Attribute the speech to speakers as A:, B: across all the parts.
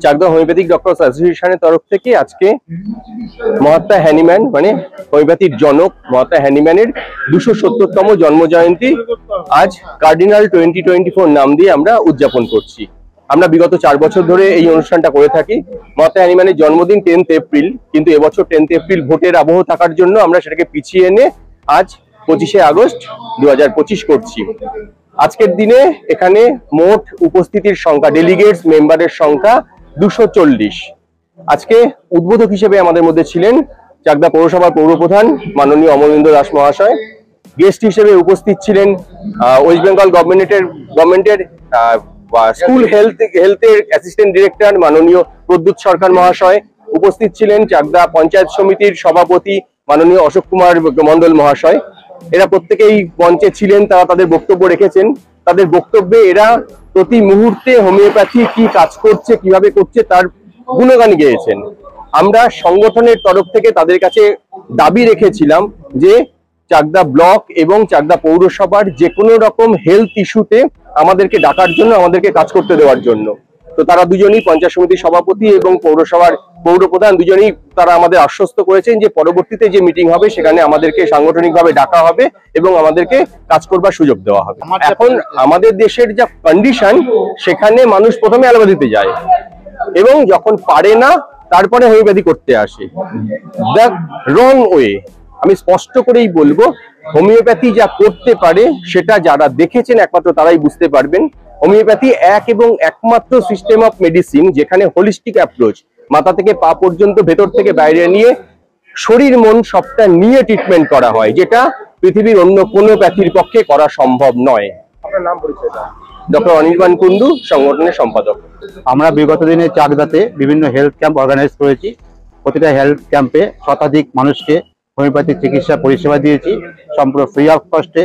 A: Chakdah homeopathic doctors অ্যাসোসিয়েশনের তরফ থেকে আজকে মহাত্মা হ্যানিম্যান মানে হোমিওপ্যাথির জনক মহাত্মা হ্যানিম্যানের 270তম জন্ম জয়ন্তী আজ কার্ডিনাল 2024 নাম দিয়ে আমরা উদযাপন করছি। আমরা বিগত 4 বছর ধরে এই অনুষ্ঠানটা করে থাকি। মহাত্মা হ্যানিম্যানের জন্মদিন 10th এপ্রিল, কিন্তু এবছর 10th এপ্রিল ভোটের আবহ থাকার জন্য আমরা সেটাকে পিছিয়ে এনে আজ 25শে আগস্ট 2025 করছি। আজকের দিনে এখানে মোট উপস্থিতির সংখ্যা, ডেলিগেটস মেম্বারের সংখ্যা 240। আজকে উদ্বোধক হিসেবে আমাদের মধ্যে ছিলেন চাকদা পৌরসভার পৌরপ্রধান মাননীয় অমরেন্দ্র দাস মহাশয়। গেস্ট হিসেবে উপস্থিত ছিলেন ওয়েস্ট বেঙ্গল গভর্নমেন্টের স্কুল হেলথের অ্যাসিস্ট্যান্ট ডিরেক্টর মাননীয় প্রদ্যুৎ সরকার মহাশয়। উপস্থিত ছিলেন চাকদা পঞ্চায়েত সমিতির সভাপতি মাননীয় অশোক কুমার মন্ডল মহাশয়। এরা প্রত্যেকেই মঞ্চে ছিলেন, তারা তাদের বক্তব্য রেখেছেন। তাদের বক্তব্যে এরা প্রতি মুহূর্তে হোমিওপ্যাথি কি কাজ করছে, কিভাবে করছে তার গুণগান গেয়েছেন। আমরা সংগঠনের তরফ থেকে তাদের কাছে দাবি রেখেছিলাম যে চাকদা ব্লক এবং চাকদা পৌরসভার যে কোনো রকম হেলথ ইস্যুতে আমাদেরকে ডাকার জন্য, আমাদেরকে কাজ করতে দেওয়ার জন্য। তো তারা দুজনেই, পঞ্চায়েত সমিতির সভাপতি এবং পৌরসভার পৌরপ্রধান দুজনেই তারা আমাদের আশ্বস্ত করেছেন যে পরবর্তীতে যে মিটিং হবে সেখানে আমাদেরকে সাংগঠনিকভাবে ডাকা হবে এবং আমাদেরকে কাজ করবার সুযোগ দেওয়া হবে। এখন আমাদের দেশের যা কন্ডিশন, সেখানে মানুষ প্রথমে অ্যালোপ্যাথিতে যায় এবং যখন পারে না তারপরে হোমিওপ্যাথি করতে আসে। The wrong way. আমি স্পষ্ট করেই বলবো, হোমিওপ্যাথি যা করতে পারে সেটা যারা দেখেছেন একমাত্র তারাই বুঝতে পারবেন। হোমিওপ্যাথি এক এবং একমাত্র সিস্টেম অফ মেডিসিন যেখানে হোলিস্টিক অ্যাপ্রোচ, মাথা থেকে পা পর্যন্ত, ভেতর থেকে বাইরে নিয়ে, শরীর মন সবটা নিয়ে ট্রিটমেন্ট করা হয়, যেটা পৃথিবীর অন্য কোনো প্যাথির পক্ষে করা সম্ভব নয়। আপনার নাম পরিচয়? ডক্টর অনির্বাণ কুন্ডু, সংগঠনের সম্পাদক।
B: আমরা বিগত দিনে চাকদাতে বিভিন্ন হেলথ ক্যাম্প অর্গানাইজ করেছি। প্রতিটা হেলথ ক্যাম্পে শতাধিক মানুষকে হোমিওপ্যাথিক চিকিৎসা পরিষেবা দিয়েছি। সম্পূর্ণ ফ্রি অফ কস্টে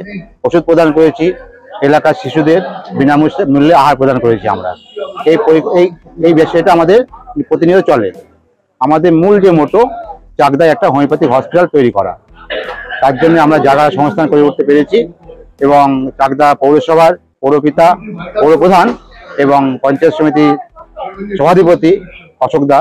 B: ওষুধ প্রদান করেছি। এলাকার শিশুদের বিনামূল্যে আহার প্রদান করেছি। আমরা এই বিষয়টা আমাদের প্রতিনিয়ত চলে। আমাদের মূল যে মোটো, চাকদায় একটা হোমিওপ্যাথিক হসপিটাল তৈরি করা। তার জন্য আমরা জায়গা সংস্থান করে উঠতে পেরেছি এবং চাকদা পৌরসভার পৌরপিতা, পৌরপ্রধান এবং পঞ্চায়েত সমিতির সভাধিপতি অশোক দা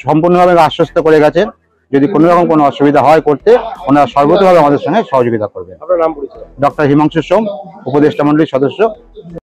B: সম্পূর্ণভাবে আশ্বস্ত করে গেছেন যদি কোনো রকম কোনো অসুবিধা হয় করতে, ওনারা সর্বতভাবে আমাদের সঙ্গে সহযোগিতা করবেন।
A: আপনার নাম পরিচয়?
B: ডক্টর হিমাংশু সোম, উপদেষ্টা মন্ডলীর সদস্য।